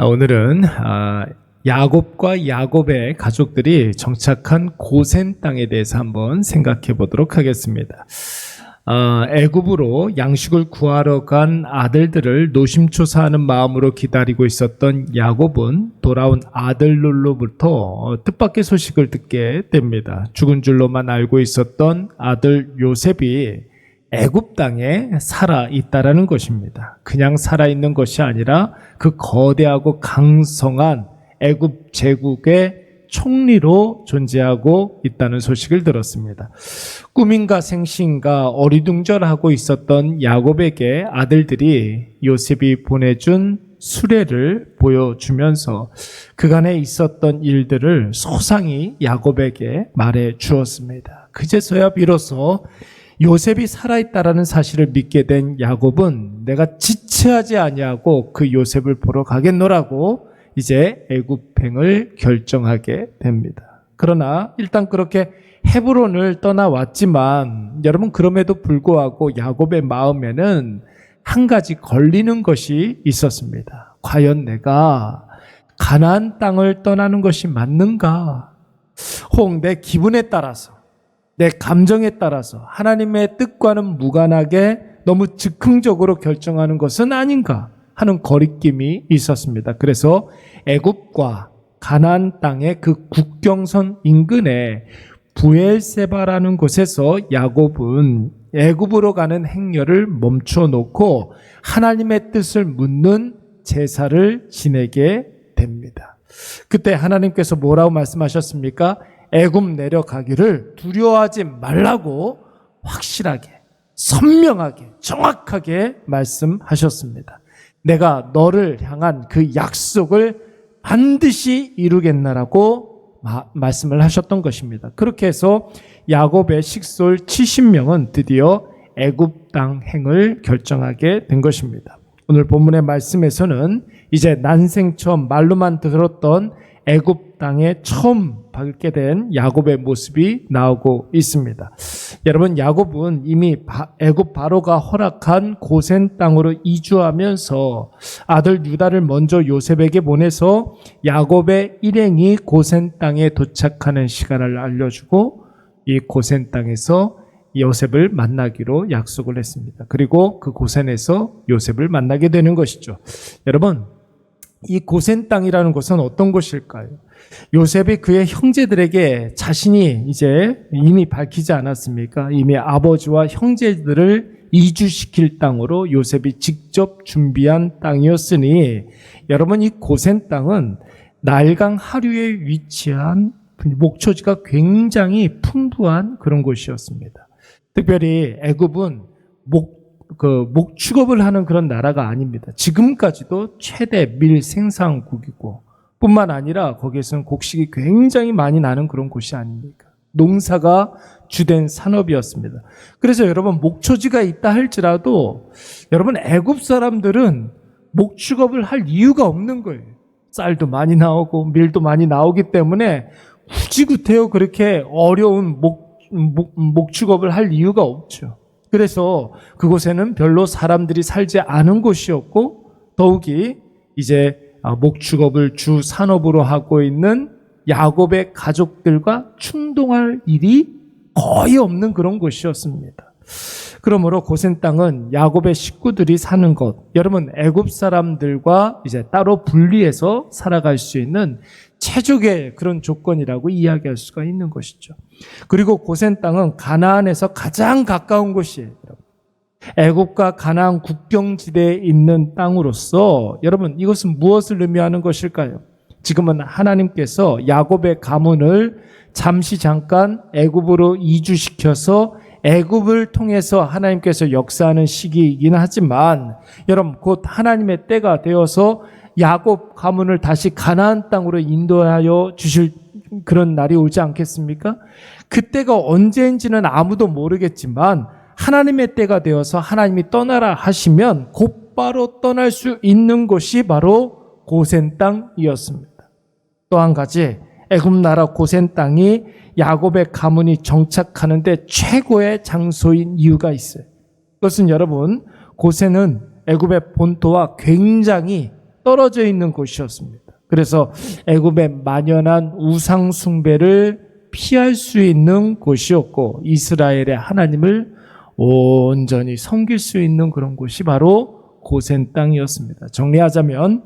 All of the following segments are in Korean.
오늘은 야곱과 야곱의 가족들이 정착한 고센 땅에 대해서 한번 생각해 보도록 하겠습니다. 애굽으로 양식을 구하러 간 아들들을 노심초사하는 마음으로 기다리고 있었던 야곱은 돌아온 아들들로부터 뜻밖의 소식을 듣게 됩니다. 죽은 줄로만 알고 있었던 아들 요셉이 애굽 땅에 살아 있다라는 것입니다. 그냥 살아 있는 것이 아니라 그 거대하고 강성한 애굽 제국의 총리로 존재하고 있다는 소식을 들었습니다. 꿈인가 생시인가 어리둥절하고 있었던 야곱에게 아들들이 요셉이 보내준 수레를 보여주면서 그간에 있었던 일들을 소상히 야곱에게 말해 주었습니다. 그제서야 비로소 요셉이 살아있다라는 사실을 믿게 된 야곱은 내가 지체하지 아니하고 그 요셉을 보러 가겠노라고 이제 애굽행을 결정하게 됩니다. 그러나 일단 그렇게 헤브론을 떠나왔지만 여러분, 그럼에도 불구하고 야곱의 마음에는 한 가지 걸리는 것이 있었습니다. 과연 내가 가나안 땅을 떠나는 것이 맞는가? 혹 내 기분에 따라서, 내 감정에 따라서 하나님의 뜻과는 무관하게 너무 즉흥적으로 결정하는 것은 아닌가 하는 거리낌이 있었습니다. 그래서 애굽과 가나안 땅의 그 국경선 인근에 부엘세바라는 곳에서 야곱은 애굽으로 가는 행렬을 멈춰 놓고 하나님의 뜻을 묻는 제사를 지내게 됩니다. 그때 하나님께서 뭐라고 말씀하셨습니까? 애굽 내려가기를 두려워하지 말라고 확실하게, 선명하게, 정확하게 말씀하셨습니다. 내가 너를 향한 그 약속을 반드시 이루겠나라고 말씀을 하셨던 것입니다. 그렇게 해서 야곱의 식솔 70명은 드디어 애굽 땅 행을 결정하게 된 것입니다. 오늘 본문의 말씀에서는 이제 난생 처음 말로만 들었던 애굽 땅에 처음 밟게 된 야곱의 모습이 나오고 있습니다. 여러분, 야곱은 이미 애굽 바로가 허락한 고센 땅으로 이주하면서 아들 유다를 먼저 요셉에게 보내서 야곱의 일행이 고센 땅에 도착하는 시간을 알려주고 이 고센 땅에서 요셉을 만나기로 약속을 했습니다. 그리고 그 고센에서 요셉을 만나게 되는 것이죠. 여러분, 이 고센 땅이라는 곳은 어떤 곳일까요? 요셉이 그의 형제들에게 자신이 이제 이미 밝히지 않았습니까? 이미 아버지와 형제들을 이주시킬 땅으로 요셉이 직접 준비한 땅이었으니, 여러분, 이 고센 땅은 나일강 하류에 위치한 목초지가 굉장히 풍부한 그런 곳이었습니다. 특별히 애굽은 목축업을 하는 그런 나라가 아닙니다. 지금까지도 최대 밀 생산국이고 뿐만 아니라 거기에서는 곡식이 굉장히 많이 나는 그런 곳이 아닙니까? 농사가 주된 산업이었습니다. 그래서 여러분, 목초지가 있다 할지라도 여러분, 애굽 사람들은 목축업을 할 이유가 없는 거예요. 쌀도 많이 나오고 밀도 많이 나오기 때문에 후지구태여 그렇게 어려운 목축업을 할 이유가 없죠. 그래서 그곳에는 별로 사람들이 살지 않은 곳이었고, 더욱이 이제 목축업을 주 산업으로 하고 있는 야곱의 가족들과 충동할 일이 거의 없는 그런 곳이었습니다. 그러므로 고센 땅은 야곱의 식구들이 사는 곳, 여러분, 애굽 사람들과 이제 따로 분리해서 살아갈 수 있는 최적의 그런 조건이라고 이야기할 수가 있는 것이죠. 그리고 고센 땅은 가나안에서 가장 가까운 곳이에요. 애굽과 가나안 국경지대에 있는 땅으로서 여러분, 이것은 무엇을 의미하는 것일까요? 지금은 하나님께서 야곱의 가문을 잠깐 애굽으로 이주시켜서 애굽을 통해서 하나님께서 역사하는 시기이긴 하지만, 여러분, 곧 하나님의 때가 되어서 야곱 가문을 다시 가나안 땅으로 인도하여 주실 그런 날이 오지 않겠습니까? 그때가 언제인지는 아무도 모르겠지만 하나님의 때가 되어서 하나님이 떠나라 하시면 곧바로 떠날 수 있는 곳이 바로 고센 땅이었습니다. 또 한 가지, 애굽 나라 고센 땅이 야곱의 가문이 정착하는데 최고의 장소인 이유가 있어요. 그것은 여러분, 고센은 애굽의 본토와 굉장히 떨어져 있는 곳이었습니다. 그래서 애굽의 만연한 우상 숭배를 피할 수 있는 곳이었고 이스라엘의 하나님을 온전히 섬길 수 있는 그런 곳이 바로 고센 땅이었습니다. 정리하자면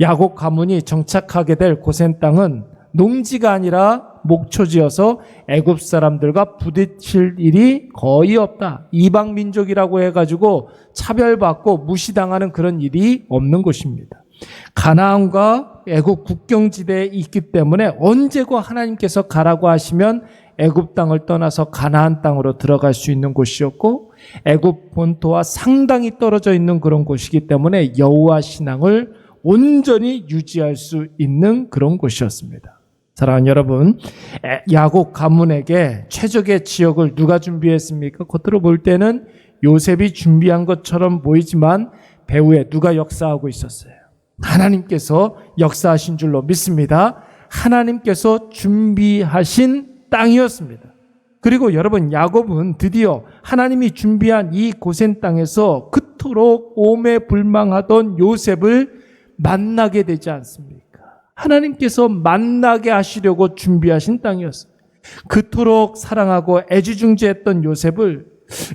야곱 가문이 정착하게 될 고센 땅은 농지가 아니라 목초지여서 애굽 사람들과 부딪힐 일이 거의 없다. 이방 민족이라고 해가지고 차별받고 무시당하는 그런 일이 없는 곳입니다. 가나안과 애굽 국경지대에 있기 때문에 언제고 하나님께서 가라고 하시면 애굽 땅을 떠나서 가나안 땅으로 들어갈 수 있는 곳이었고 애굽 본토와 상당히 떨어져 있는 그런 곳이기 때문에 여호와 신앙을 온전히 유지할 수 있는 그런 곳이었습니다. 사랑하는 여러분, 야곱 가문에게 최적의 지역을 누가 준비했습니까? 겉으로 볼 때는 요셉이 준비한 것처럼 보이지만 배후에 누가 역사하고 있었어요? 하나님께서 역사하신 줄로 믿습니다. 하나님께서 준비하신 땅이었습니다. 그리고 여러분, 야곱은 드디어 하나님이 준비한 이 고센 땅에서 그토록 오매불망하던 요셉을 만나게 되지 않습니까? 하나님께서 만나게 하시려고 준비하신 땅이었어요. 그토록 사랑하고 애지중지했던 요셉을,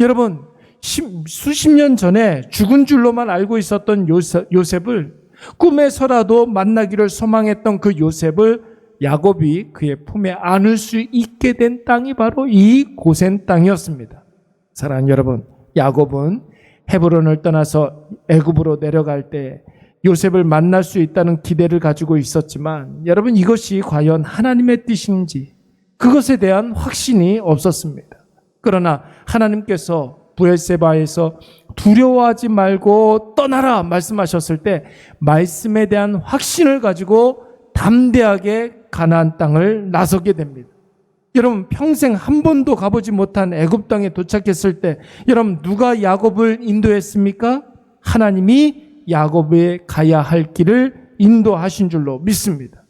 여러분, 수십 년 전에 죽은 줄로만 알고 있었던 요셉을, 꿈에서라도 만나기를 소망했던 그 요셉을 야곱이 그의 품에 안을 수 있게 된 땅이 바로 이 고센 땅이었습니다. 사랑하는 여러분, 야곱은 헤브론을 떠나서 애굽으로 내려갈 때 요셉을 만날 수 있다는 기대를 가지고 있었지만 여러분, 이것이 과연 하나님의 뜻인지 그것에 대한 확신이 없었습니다. 그러나 하나님께서 브엘세바에서 두려워하지 말고 떠나라 말씀하셨을 때 말씀에 대한 확신을 가지고 담대하게 가나안 땅을 나서게 됩니다. 여러분, 평생 한 번도 가보지 못한 애굽 땅에 도착했을 때 여러분, 누가 야곱을 인도했습니까? 하나님이 야곱에 가야 할 길을 인도하신 줄로 믿습니다.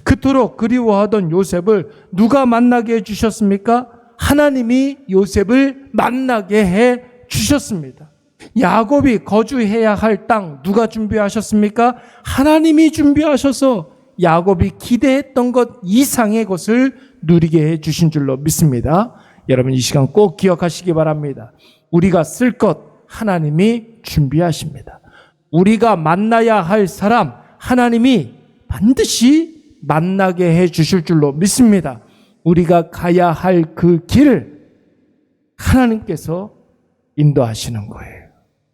그토록 그리워하던 요셉을 누가 만나게 해주셨습니까? 하나님이 요셉을 만나게 해 주셨습니다. 야곱이 거주해야 할 땅 누가 준비하셨습니까? 하나님이 준비하셔서 야곱이 기대했던 것 이상의 것을 누리게 해 주신 줄로 믿습니다. 여러분, 이 시간 꼭 기억하시기 바랍니다. 우리가 쓸 것 하나님이 준비하십니다. 우리가 만나야 할 사람 하나님이 반드시 만나게 해 주실 줄로 믿습니다. 우리가 가야 할 그 길을 하나님께서 인도하시는 거예요.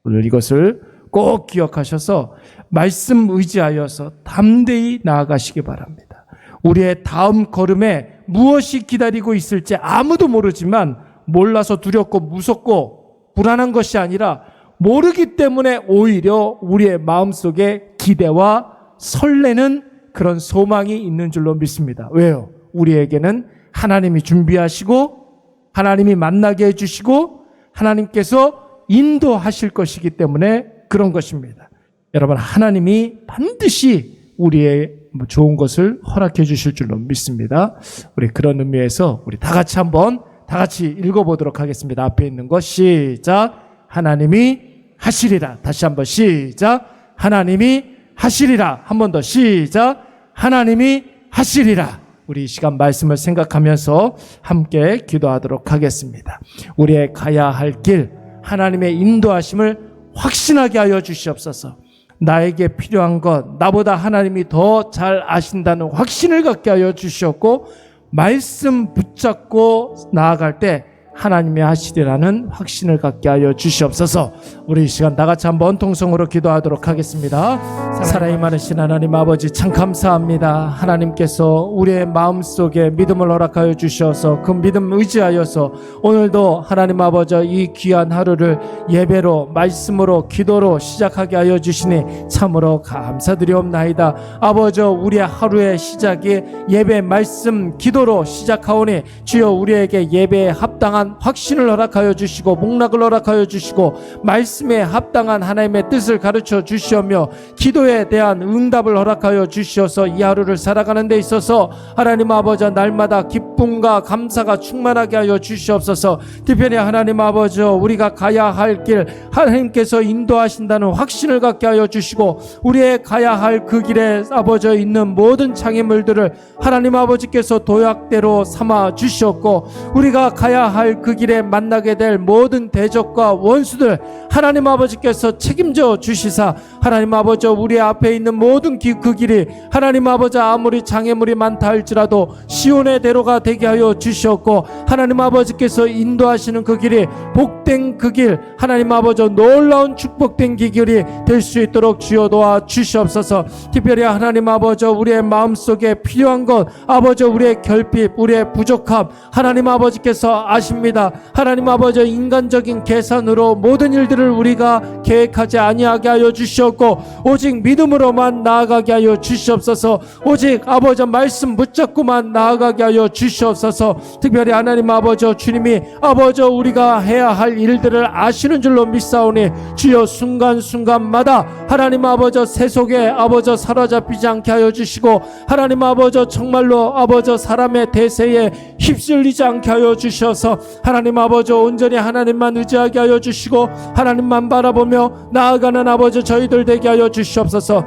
오늘 이것을 꼭 기억하셔서 말씀 의지하여서 담대히 나아가시기 바랍니다. 우리의 다음 걸음에 무엇이 기다리고 있을지 아무도 모르지만 몰라서 두렵고 무섭고 불안한 것이 아니라 모르기 때문에 오히려 우리의 마음속에 기대와 설레는 그런 소망이 있는 줄로 믿습니다. 왜요? 우리에게는 하나님이 준비하시고 하나님이 만나게 해주시고 하나님께서 인도하실 것이기 때문에 그런 것입니다. 여러분, 하나님이 반드시 우리의 좋은 것을 허락해 주실 줄로 믿습니다. 우리 그런 의미에서 우리 다 같이 읽어보도록 하겠습니다. 앞에 있는 거 시작. 하나님이 하시리라. 다시 한번 시작. 하나님이 하시리라. 한 번 더 시작. 하나님이 하시리라. 우리 이 시간 말씀을 생각하면서 함께 기도하도록 하겠습니다. 우리의 가야 할 길, 하나님의 인도하심을 확신하게 하여 주시옵소서. 나에게 필요한 것, 나보다 하나님이 더 잘 아신다는 확신을 갖게 하여 주시옵고, 말씀 붙잡고 나아갈 때 하나님이 하시리라는 확신을 갖게 하여 주시옵소서. 우리 이 시간 다 같이 한번 통성으로 기도하도록 하겠습니다. 사랑이 많으신 하나님 아버지, 참 감사합니다. 하나님께서 우리의 마음속에 믿음을 허락하여 주셔서 그 믿음 의지하여서 오늘도 하나님 아버지 이 귀한 하루를 예배로, 말씀으로, 기도로 시작하게 하여 주시니 참으로 감사드리옵나이다. 아버지, 우리의 하루의 시작이 예배, 말씀, 기도로 시작하오니 주여 우리에게 예배에 합당한 진정한 확신을 허락하여 주시고 목락을 허락하여 주시고 말씀에 합당한 하나님의 뜻을 가르쳐 주시오며 기도에 대한 응답을 허락하여 주시어서 이 하루를 살아가는 데 있어서 하나님 아버지 날마다 기쁨과 감사가 충만하게 하여 주시옵소서. 특별히 하나님 아버지 우리가 가야 할 길 하나님께서 인도하신다는 확신을 갖게 하여 주시고 우리의 가야 할 그 길에 아버지 있는 모든 장애물들을 하나님 아버지께서 도약대로 삼아 주시옵고 우리가 가야 할 그 길에 만나게 될 모든 대적과 원수들 하나님 아버지께서 책임져 주시사 하나님 아버지 우리 앞에 있는 모든 그 길이 하나님 아버지 아무리 장애물이 많다 할지라도 시온의 대로가 되게 하여 주시옵고 하나님 아버지께서 인도하시는 그 길이 복된 그 길 하나님 아버지 놀라운 축복된 그 길이 될 수 있도록 주여 도와 주시옵소서. 특별히 하나님 아버지 우리의 마음속에 필요한 것 아버지 우리의 결핍 우리의 부족함 하나님 아버지께서 아십니다. 하나님 아버지 인간적인 계산으로 모든 일들을 우리가 계획하지 아니하게 하여 주시옵고 오직 믿음으로만 나아가게 하여 주시옵소서. 오직 아버지 말씀 붙잡고만 나아가게 하여 주시옵소서. 특별히 하나님 아버지 주님이 아버지 우리가 해야 할 일들을 아시는 줄로 믿사오니 주여 순간순간마다 하나님 아버지 세속에 아버지 사로잡히지 않게 하여 주시고 하나님 아버지 정말로 아버지 사람의 대세에 휩쓸리지 않게 하여 주셔서 하나님 아버지 온전히 하나님만 의지하게 하여 주시고 하나님만 바라보며 나아가는 아버지 저희들 되게 하여 주시옵소서.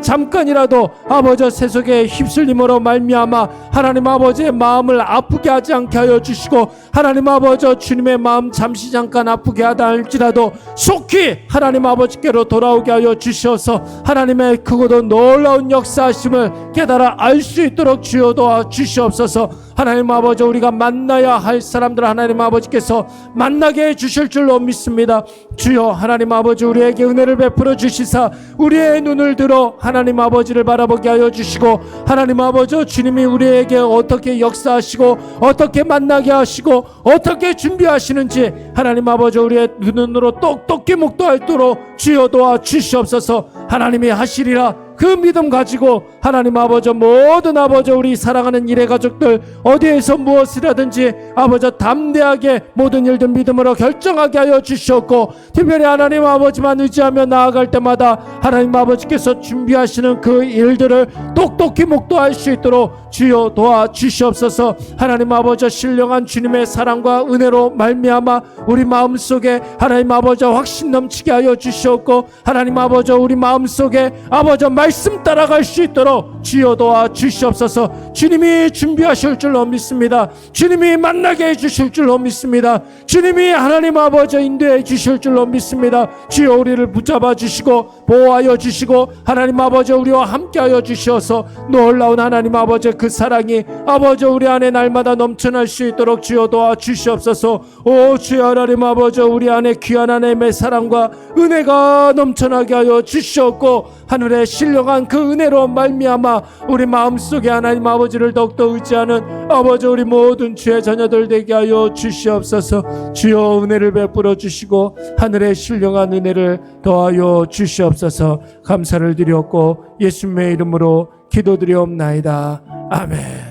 잠깐이라도 아버지 세속의 휩쓸림으로 말미암아 하나님 아버지의 마음을 아프게 하지 않게 하여 주시고 하나님 아버지 주님의 마음 잠시 잠깐 아프게 하다 할지라도 속히 하나님 아버지께로 돌아오게 하여 주시어서 하나님의 크고도 놀라운 역사하심을 깨달아 알 수 있도록 주여 도와 주시옵소서. 하나님 아버지 우리가 만나야 할 사람들 하나님 아버지께서 만나게 해 주실 줄로 믿습니다. 주여 하나님 아버지 우리에게 은혜를 베풀어 주시사 우리의 눈을 들어 하나님 아버지를 바라보게 하여 주시고 하나님 아버지 주님이 우리에게 어떻게 역사하시고 어떻게 만나게 하시고 어떻게 준비하시는지 하나님 아버지 우리의 눈으로 똑똑히 목도하도록 주여 도와 주시옵소서. 하나님이 하시리라 그 믿음 가지고 하나님 아버지 모든 아버지 우리 사랑하는 일의 가족들 어디에서 무엇을 하든지 아버지 담대하게 모든 일들 믿음으로 결정하게 하여 주시옵고 특별히 하나님 아버지만 의지하며 나아갈 때마다 하나님 아버지께서 준비하시는 그 일들을 똑똑히 목도할 수 있도록 주여 도와 주시옵소서. 하나님 아버지 신령한 주님의 사랑과 은혜로 말미암아 우리 마음속에 하나님 아버지 확신 넘치게 하여 주시옵고 하나님 아버지 우리 마음속에 아버지 말씀 따라갈 수 있도록 주여 도와 주시옵소서. 주님이 준비하실 줄로 믿습니다. 주님이 만나게 해주실 줄로 믿습니다. 주님이 하나님 아버지 인도해 주실 줄로 믿습니다. 주여 우리를 붙잡아 주시고 보호하여 주시고 하나님 아버지 우리와 함께하여 주시어서 놀라운 하나님 아버지 그 사랑이 아버지 우리 안에 날마다 넘쳐날 수 있도록 주여 도와 주시옵소서. 오 주여 하나님 아버지 우리 안에 귀한 하나님의 사랑과 은혜가 넘쳐나게 하여 주시옵고 하늘의 신령한 그 은혜로 말미암아 우리 마음속에 하나님 아버지를 더욱더 의지하는 아버지 우리 모든 주의 자녀들 되게 하여 주시옵소서. 주여 은혜를 베풀어 주시고 하늘의 신령한 은혜를 더하여 주시옵소서. 감사를 드렸고 예수님의 이름으로 기도드리옵나이다. 아멘.